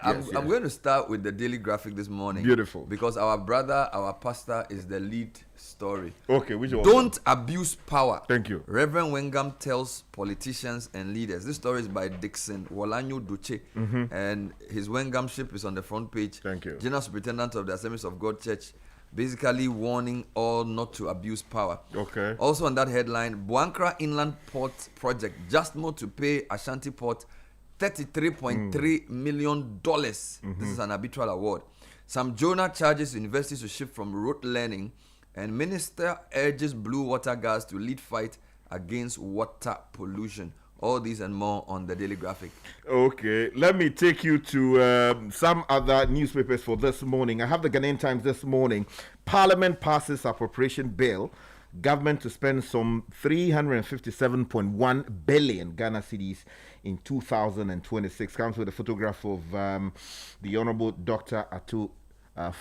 I'm going to start with the Daily Graphic this morning. Beautiful. Because our brother, our pastor, is the lead story. Okay, which one? Don't abuse power. Thank you. Reverend Wengam tells politicians and leaders. This story is by Dixon Wolanyo Duche. And his Wengamship is on the front page. Thank you. General Superintendent of the Assemblies of God Church, basically warning all not to abuse power. Okay. Also on that headline, Buankra Inland Port Project, Justmoh to pay Ashanti Port $33.3 million. This is an arbitral award. Sam Jonah charges universities to shift from rote learning, and minister urges Blue Water Gas to lead fight against water pollution. All these and more on the Daily Graphic. Okay, let me take you to some other newspapers for this morning. I have the Ghanaian Times this morning. Parliament passes Appropriation Bill. Government to spend some 357.1 billion Ghana cedis in 2026. Comes with a photograph of the Honorable Dr. Atu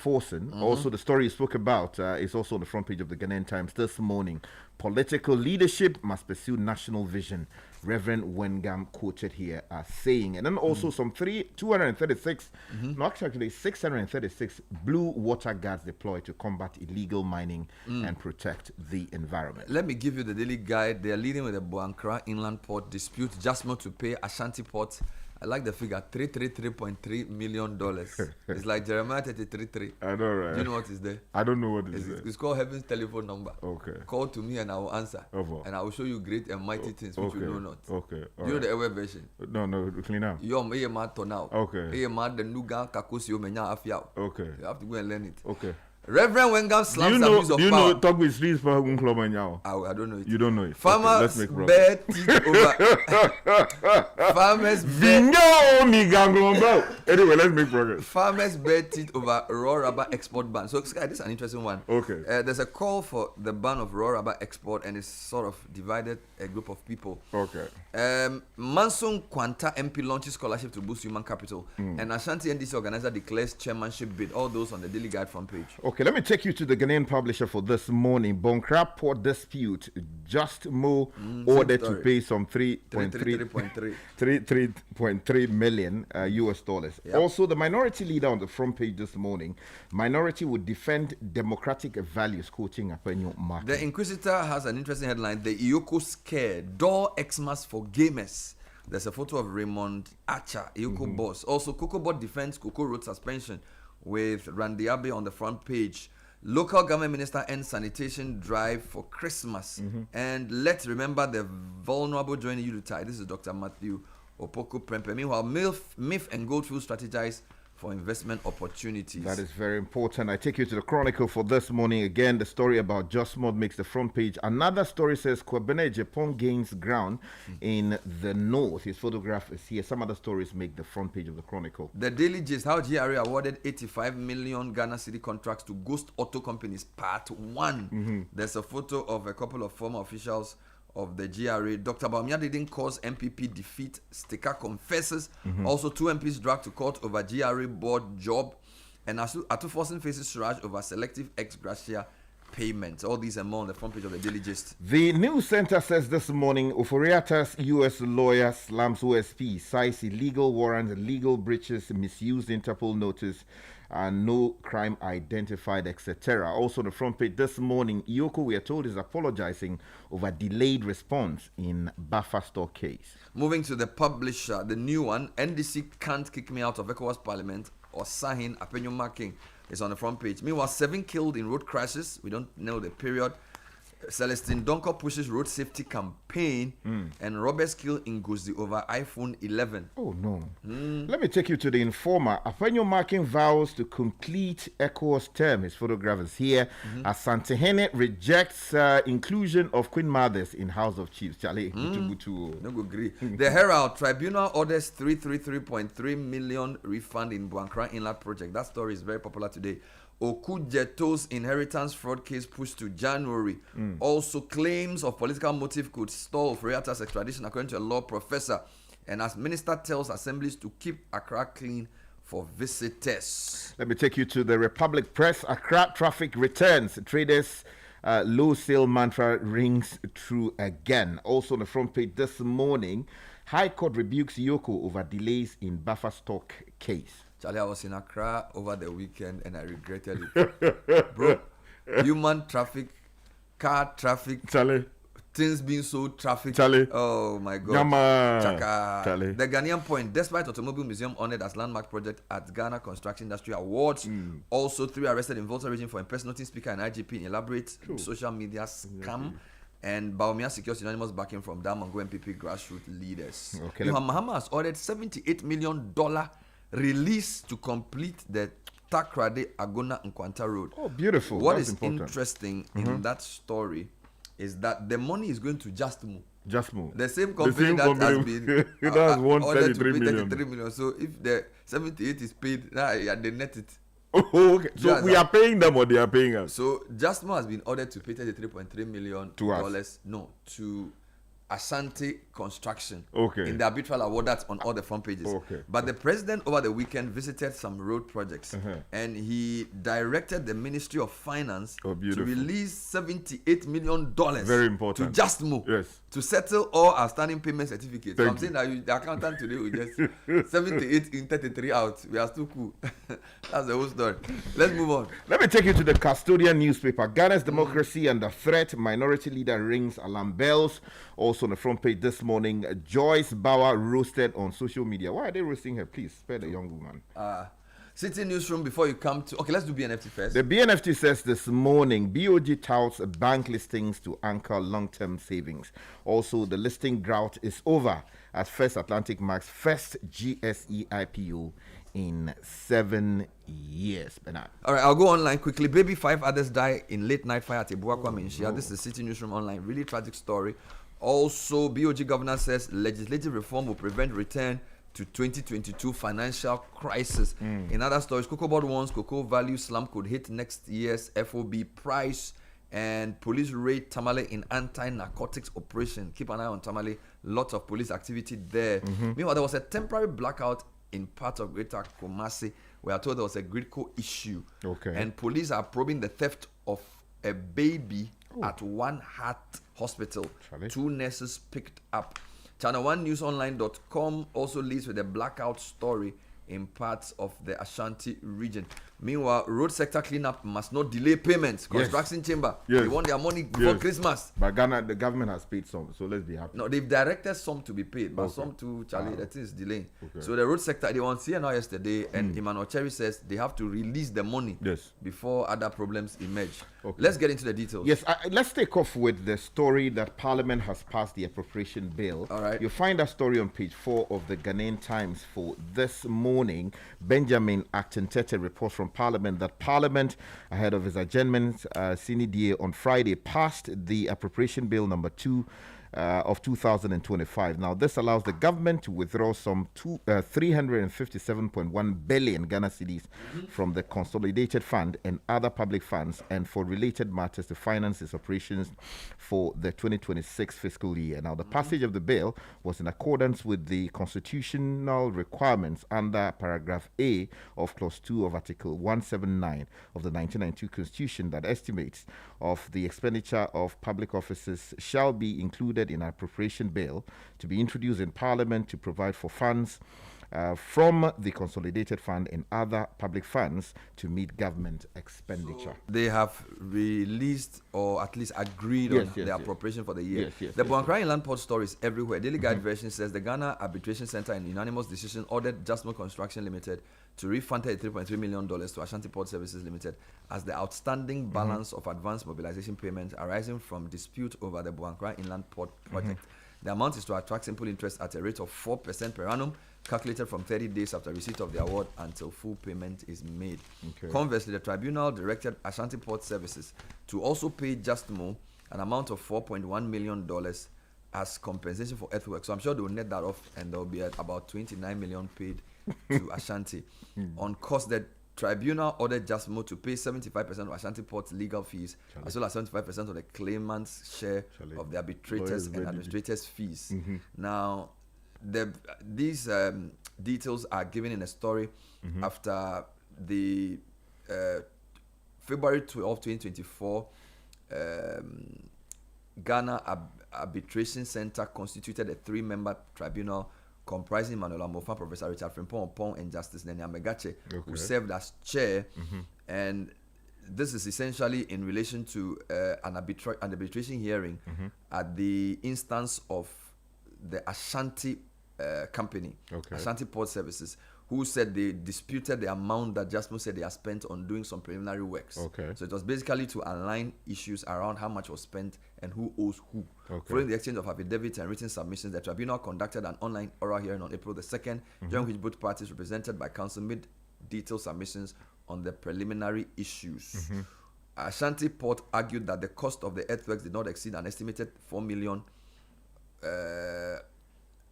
Forson. Also, the story you spoke about is also on the front page of the Ghanaian Times this morning. Political leadership must pursue national vision. Reverend Wengam quoted here as saying. And then also some 236, no, actually 636 blue water guards deployed to combat illegal mining and protect the environment. Let me give you the daily guide. They are leading with the Buankra inland port dispute. Justmoh to pay Ashanti Port. I like the figure, $333.3 million. It's like Jeremiah 33:3. I know, right? Do you know what is there? I don't know what is It's called Heaven's telephone number. Okay. Call to me and I will answer. And I will show you great and mighty things which you know not. Okay. Do you know the Ewe version? No, clean out. Yom eye ma to now. Okay. Eye ma the nuga kakosi o menya afia. Okay. You have to go and learn it. Okay. Reverend Wengam slams abuse of power. Do you know talk with streets for now? I don't know it. You don't know it. Farmers okay, bear teeth over. Farmers bear. Anyway, let's make progress. Farmers bear teeth over raw rubber export ban. So, Sky, this is an interesting one. Okay. There's a call for the ban of raw rubber export, and it's sort of divided a group of people. Okay. Manson Kwanta MP launches scholarship to boost human capital, and Ashanti NDC organizer declares chairmanship bid. All those on the Daily Guide front page. Okay, let me take you to the Ghanaian publisher for this morning. Boankra port dispute. Justmoh ordered to pay some 3.3 million US dollars. Yep. Also, the minority leader on the front page this morning. Minority would defend democratic values, quoting Apenyo Mark. The Inquisitor has an interesting headline: The Iyoko Scare, Door Xmas for Gamers. There's a photo of Raymond Archer, Iyoko boss. Also, Kokobot defends Cocoa Road suspension, with Randy Abbey on the front page. Local government minister ends sanitation drive for Christmas. And let's remember the vulnerable joining UTI. This is Dr. Matthew Opoku Prempe. Meanwhile, MIF and Goldfield strategize for investment opportunities. That is very important. I take you to the Chronicle for this morning. Again, the story about Justmoh makes the front page. Another story says Kwabene Japan gains ground in the north. His photograph is here. Some other stories make the front page of the Chronicle. The Daily Gist, how GRA awarded 85 million Ghana City contracts to ghost auto companies, part 1. There's a photo of a couple of former officials of the GRA. Dr. Baumia didn't cause MPP defeat. Sticker confesses. Also, 2 MPs dragged to court over GRA board job. And Atu Forson faces charge over selective ex gratia payments. All these and more on the front page of the Daily Gist. The News Center says this morning, Oforiata's U.S. lawyer slams OSP, cites illegal warrants, legal breaches, misused Interpol notice, and no crime identified, etc. Also on the front page this morning, Iyoko, we are told, is apologizing over delayed response in Buffer Store case. Moving to the publisher, the new one, NDC can't kick me out of ECOWAS Parliament, or Sahin Apenyo Marking is on the front page. Meanwhile, 7 killed in road crashes. We don't know the period. Celestine Donko pushes road safety campaign, and robbers killed in Gozi over iPhone 11. Oh no. Let me take you to the Informer. Apenyo Marking vows to complete ECOWAS term. His photograph is here. As Santehene rejects inclusion of Queen Mothers in House of Chiefs. Charlie, no go agree. The Herald Tribunal orders 333.3 million refund in Buankra Inland Project. That story is very popular today. Okujeto's inheritance fraud case pushed to January. Also, claims of political motive could stall Oforiata's extradition, according to a law professor. And as minister tells assemblies to keep Accra clean for visitors. Let me take you to the Republic Press. Accra traffic returns. Traders low sale mantra rings true again. Also on the front page this morning, High Court rebukes Yoko over delays in buffer stock case. Charlie, I was in Accra over the weekend and I regretted it. Bro, human traffic, car traffic, Charlie. Things being so traffic. Charlie. Oh my God. Yama. Chaka. Charlie. The Ghanaian Point, despite Automobile Museum honored as landmark project at Ghana Construction Industry Awards, also 3 arrested in Volta region for impersonating speaker and IGP in elaborate social media scam. And Baumia secures unanimous backing from Damongo MPP grassroots leaders. Okay, Mahama has ordered $78 million release to complete the Takrade Agona Nkwanta Road. Oh, beautiful. What That's is important. interesting in that story is that the money is going to Justmoh. Justmoh. The same company that has been it has won ordered to 33 pay million. 33 million. So if the 78 is paid, now they net it. Oh, okay. So Yeah, we are paying them or they are paying us? So Justmoh has been ordered to pay $33.3 million To us? No, to Ashanti Construction. Okay. In the arbitral award that's on all the front pages. Okay. But the president over the weekend visited some road projects and he directed the Ministry of Finance to beautiful. release $78 million Very important. to Justmoh Yes. to settle all outstanding payment certificates. So Thank I'm saying that the accountant today will just 78 in 33 out. We are still cool. That's the whole story. Let's move on. Let me take you to the custodian newspaper. Ghana's democracy under threat. Minority leader rings alarm bells. Also on the front page this morning, Joyce Bauer roasted on social media. Why are they roasting her? Please spare the young woman. City newsroom before you come to. Okay, let's do BNFT first. The BNFT says this morning, BOG touts bank listings to anchor long-term savings. Also, the listing drought is over as First Atlantic marks first GSE IPO in 7 years. Bernard. All right, I'll go online quickly. Baby 5 others die in late night fire at Buankra, Minshia. This is City newsroom online. Really tragic story. Also, BOG governor says legislative reform will prevent return to 2022 financial crisis. In other stories, Cocoa Board warns cocoa value slump could hit next year's FOB price, and police raid Tamale in anti-narcotics operation. Keep an eye on Tamale. Lots of police activity there. Meanwhile, there was a temporary blackout in part of Greater Kumasi. We are told there was a Gridco issue. Okay. And police are probing the theft of a baby at One Heart Hospital. Charlie. 2 nurses picked up. ChannelOneNewsOnline.com also leads with a blackout story in parts of the Ashanti region. Meanwhile, road sector cleanup must not delay payments. Construction chamber, they want their money before Christmas. But Ghana, the government has paid some, so let's be happy. No, they've directed some to be paid, but some to Charlie, that is delaying. So the road sector, they were on CNR yesterday, and Emmanuel Cherry says they have to release the money before other problems emerge. Let's get into the details. Yes, let's take off with the story that Parliament has passed the Appropriation Bill. All right. You'll find that story on page 4 of the Ghanaian Times for this morning. Benjamin Acton-Tete reports from Parliament that Parliament, ahead of his adjournment, CNDA on Friday, passed the Appropriation Bill number 2 of 2025. Now, this allows the government to withdraw some 357.1 billion Ghana cedis from the Consolidated Fund and other public funds, and for related matters to finance its operations for the 2026 fiscal year. Now, the passage of the bill was in accordance with the constitutional requirements under paragraph A of clause 2 of article 179 of the 1992 Constitution that estimates of the expenditure of public offices shall be included in an appropriation bill to be introduced in Parliament to provide for funds from the Consolidated Fund and other public funds to meet government expenditure. So they have released or at least agreed on the appropriation for the year. The Buankra Inland Port story is everywhere. Daily Guide version says the Ghana Arbitration Center in unanimous decision ordered Justmoh Construction Limited to refund $3.3 million to Ashanti Port Services Limited as the outstanding balance of advance mobilization payments arising from dispute over the Buankra Inland Port project. The amount is to attract simple interest at a rate of 4% per annum, calculated from 30 days after receipt of the award until full payment is made. Conversely, the tribunal directed Ashanti Port Services to also pay Justmoh an amount of $4.1 million as compensation for earthwork. So I'm sure they will net that off, and there will be about $29 million paid to Ashanti. On cost, the tribunal ordered Justmoh to pay 75% of Ashanti Port's legal fees, as well as 75% of the claimant's share of the arbitrators and administrators' fees. Now, these details are given in a story after the February 12, 2024 Ghana Arbitration Center constituted a 3-member tribunal comprising Emmanuel Amofa, Professor Richard Frimpong, and Justice Nenia Megache, who served as chair. And this is essentially in relation to an arbitration hearing at the instance of the Ashanti company, Ashanti Port Services, who said they disputed the amount that Justmoh said they had spent on doing some preliminary works. So it was basically to align issues around how much was spent and who owes who. Following the exchange of affidavits and written submissions, the tribunal conducted an online oral hearing on April the 2nd, during which both parties represented by counsel made detailed submissions on the preliminary issues. Ashanti Port argued that the cost of the earthworks did not exceed an estimated $4 million,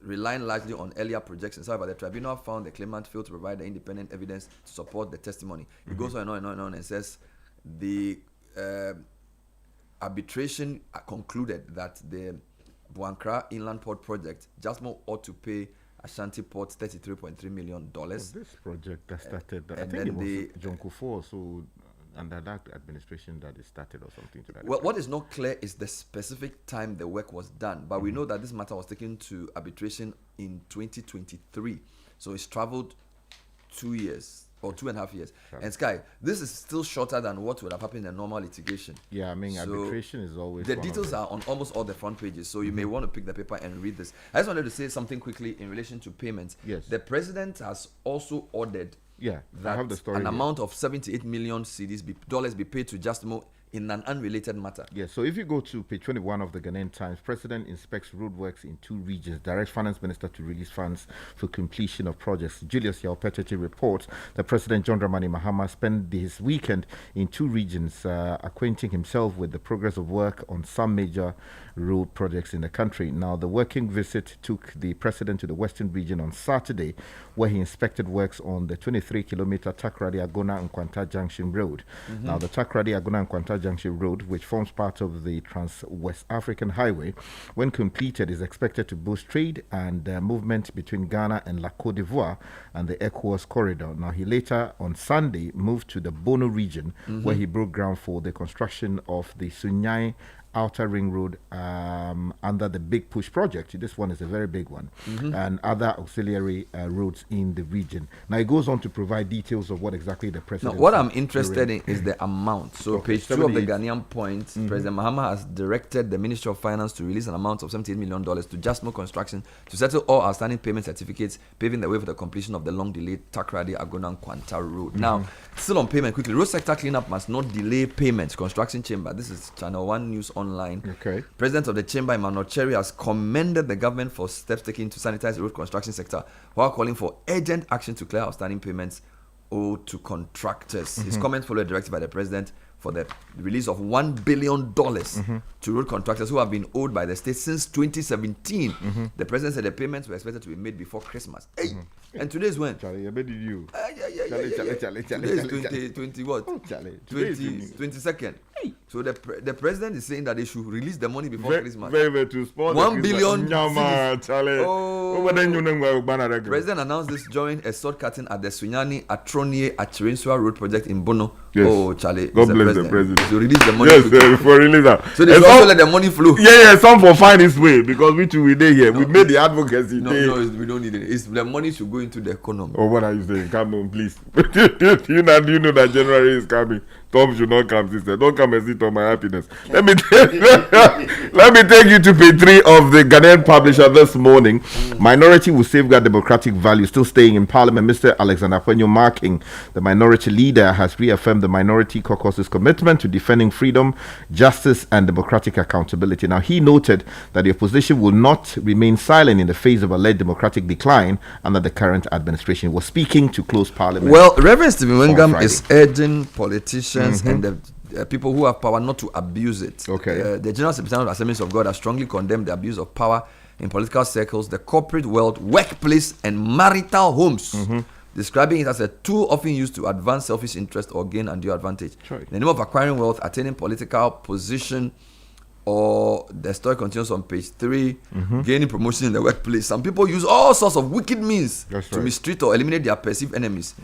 relying largely on earlier projections. However, the tribunal found the claimant failed to provide the independent evidence to support the testimony. It goes on and on and says the arbitration concluded that the Buankra Inland Port project, Justmoh ought to pay Ashanti Port $33.3 million. This project that started, I think it was John Kufuor, so under that administration that it started or something to that. Well, what is not clear is the specific time the work was done, but we know that this matter was taken to arbitration in 2023. So it's traveled 2 years or 2.5 years. And Sky, this is still shorter than what would have happened in normal litigation. Yeah, I mean, arbitration is always... The details are on almost all the front pages, so you may want to pick the paper and read this. I just wanted to say something quickly in relation to payments. Yes. The president has also ordered I have the story an amount of 78 million dollars be paid to Justmoh in an unrelated matter. Yes, so if you go to page 21 of the Ghanaian Times, President inspects roadworks in 2 regions, directs Finance Minister to release funds for completion of projects. Julius Yaupetete reports that President John Dramani Mahama spent his weekend in 2 regions, acquainting himself with the progress of work on some major road projects in the country. Now, the working visit took the President to the Western region on Saturday, where he inspected works on the 23-kilometer Takoradi-Agona-Nkwanta Junction Road. Now, the Takoradi-Agona-Nkwanta Junction Road, which forms part of the Trans-West African Highway, when completed, is expected to boost trade and movement between Ghana and La Côte d'Ivoire and the ECOWAS corridor. Now, he later, on Sunday, moved to the Bono region, where he broke ground for the construction of the Sunyai Outer Ring Road under the Big Push project. This one is a very big one, and other auxiliary roads in the region. Now, it goes on to provide details of what exactly the president... Now, what I'm interested in is the amount. So, page 2 of the Ghanaian Point, President Mahama has directed the Ministry of Finance to release an amount of $78 million to Justmoh Construction to settle all outstanding payment certificates, paving the way for the completion of the long-delayed Takoradi-Agona-Nkwanta Road. Now, still on payment quickly, road sector cleanup must not delay payments. Construction Chamber, this is ChannelOne News Online. President of the Chamber, Emmanuel Cherry, has commended the government for steps taken to sanitize the road construction sector while calling for urgent action to clear outstanding payments owed to contractors. His comments follow a directive by the president for the release of $1 billion to road contractors who have been owed by the state since 2017. The president said the payments were expected to be made before Christmas. And today's when? Charlie, I bet you. Today is 20 what? 22nd. So the president is saying that they should release the money before Christmas. Very to spoil $1 billion. President announced this during a sword cutting at the Sunyani Atronie Achirinsua Road project in Bono. Yes. Oh, Charlie. God bless the president. To release the money. Yes, for release that. So they should also let the money flow. Yeah, some for find its way because we too we there here. We made the advocacy. No, we don't need it. It's the money should go into the economy. Oh, what are you saying? Come on, please. Do you know that January is coming? Tom should not come, sister. Don't come and sit on my happiness. Let me take you to page 3 of the Ghanaian Publisher this morning. Minority will safeguard democratic values. Still staying in Parliament, Mr. Alexander Kwenyo Marking, the minority leader, has reaffirmed the Minority Caucus's commitment to defending freedom, justice, and democratic accountability. Now, he noted that the opposition will not remain silent in the face of alleged democratic decline under the current administration. He was speaking to close Parliament. Well, Reverend Stephen Wengam is urging politicians and the people who have power not to abuse it. The General Secretary of Assemblies of God has strongly condemned the abuse of power in political circles, the corporate world, workplace, and marital homes, describing it as a tool often used to advance selfish interest or gain undue advantage. In the name of acquiring wealth, attaining political position, or the story continues on page 3, gaining promotion in the workplace. Some people use all sorts of wicked means to mistreat or eliminate their perceived enemies.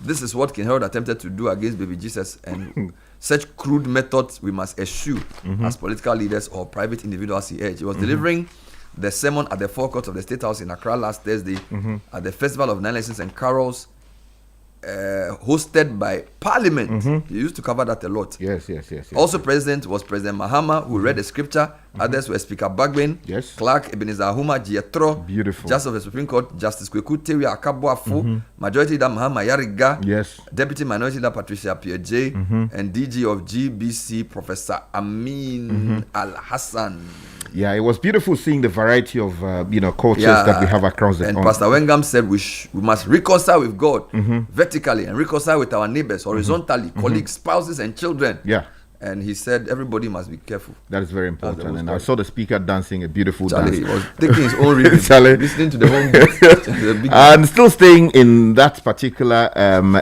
This is what King Herod attempted to do against baby Jesus, and such crude methods we must eschew as political leaders or private individuals, he urged. He was delivering the sermon at the forecourt of the State House in Accra last Thursday at the Festival of Nine Lessons and Carols hosted by Parliament. He used to cover that a lot. Yes. Also present was President Mahama, who read the scripture. Others were Speaker Bagwin, Yes. Clark Ebenezer Ahuma Jietro, Beautiful. Justice of the Supreme Court, Justice Kweku Tewi Akabuafu, Majority Leader Mahama Yariga, Yes. Deputy Minority Leader Patricia Pierre, and DG of GBC Professor Amin Al Hassan. Yeah, it was beautiful seeing the variety of cultures that we have across the And Pastor Wengam said we must reconcile with God vertically and reconcile with our neighbors horizontally, colleagues, spouses, and children. Yeah. And he said everybody must be careful. That is very important. And I saw the speaker dancing a beautiful Charlie, he dance. was taking his own rhythm, Charlie. listening to the home beat. And still staying in that particular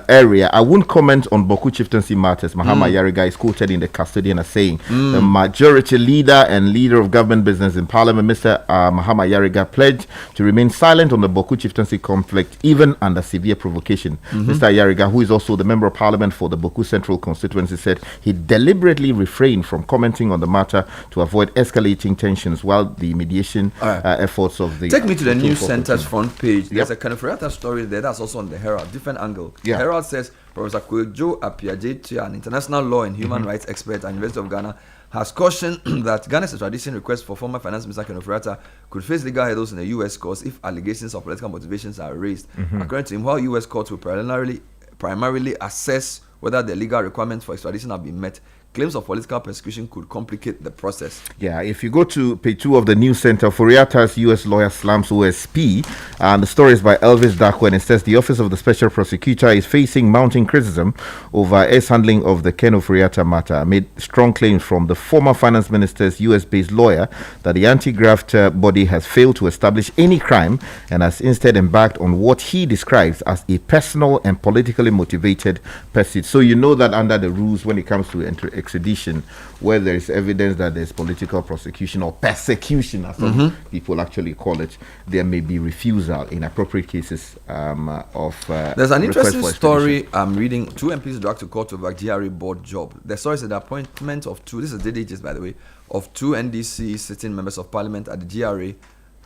area, I won't comment on Boku chieftaincy matters. Mahama Yariga is quoted in the Custodian as saying the majority leader and leader of government business in Parliament, Mr. Mahama Yariga, pledged to remain silent on the Boku chieftaincy conflict, even under severe provocation. Mr. Yariga, who is also the member of Parliament for the Boku Central constituency, said he deliberately refrained from commenting on the matter to avoid escalating tensions while the mediation efforts of the... Take me to the News Center's front page. Yep. There's a Kanefurata story there that's also on the Herald, different angle. Yeah. The Herald says Professor Kwejo Apiajetia, an international law and human rights expert at University of Ghana, has cautioned that Ghana's extradition request for former Finance Minister Kanefurata could face legal hurdles in the U.S. courts if allegations of political motivations are raised. According to him, while U.S. courts will primarily assess whether the legal requirements for extradition have been met, claims of political persecution could complicate the process. Yeah, if you go to page 2 of the News Center, Furiata's U.S. lawyer slams OSP, and the story is by Elvis Darko, and it says the Office of the Special Prosecutor is facing mounting criticism over its handling of the Ken Furiata matter, amid strong claims from the former finance minister's U.S.-based lawyer that the anti-graft body has failed to establish any crime and has instead embarked on what he describes as a personal and politically motivated pursuit. So you know that under the rules when it comes to extradition, where there is evidence that there's political prosecution or persecution, as some people actually call it, there may be refusal in appropriate cases of There's an request interesting for story I'm reading. 2 MPs dragged to court over GRA board job. The story is the appointment of 2, this is DDGs by the way, of 2 NDC sitting members of parliament at the GRA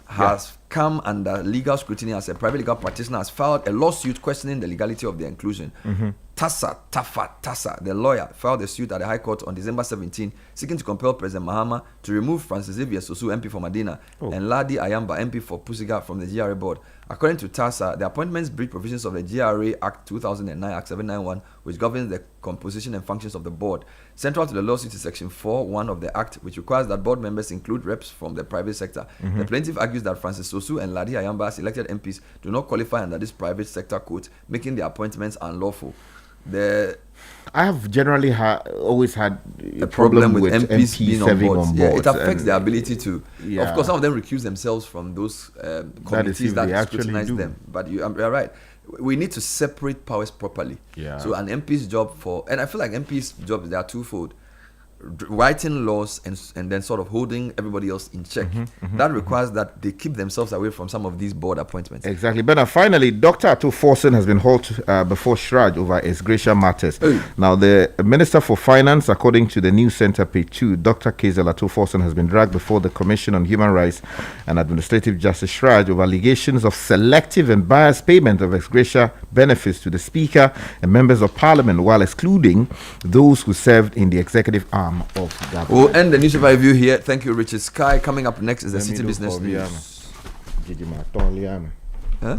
has come under legal scrutiny as a private legal practitioner has filed a lawsuit questioning the legality of their inclusion. Tassa, the lawyer, filed a suit at the High Court on December 17, seeking to compel President Mahama to remove Francis Xavier Sosu, MP for Medina, and Ladi Ayamba, MP for Pusiga, from the GRA board. According to Tassa, the appointments breach provisions of the GRA Act 2009, Act 791, which governs the composition and functions of the board. Central to the lawsuit is Section 4(1) of the Act, which requires that board members include reps from the private sector. The plaintiff argues that Francis Sosu and Ladi Ayamba, as elected MPs, do not qualify under this private sector code, making the appointments unlawful. I have generally always had a problem with MPs being serving on boards. on Yeah, boards. it affects their ability to. Yeah. Of course, some of them recuse themselves from those committees that actually scrutinize do. them. But you're right. We need to separate powers properly. Yeah. So an MP's job and I feel like MP's job, they are twofold. Writing laws and then sort of holding everybody else in check. That requires that they keep themselves away from some of these board appointments. Exactly. But finally, Dr. Ato Forson has been hauled before Shraj over ex gratia matters. Now, the Minister for Finance, according to the News Center page 2, Dr. Kazel Ato Forson has been dragged before the Commission on Human Rights and Administrative Justice Shraj over allegations of selective and biased payment of ex gratia benefits to the Speaker and members of Parliament, while excluding those who served in the executive arm of government. We'll end the newspaper review here. Thank you, Richard Sky. Coming up next is the City Business News. Huh?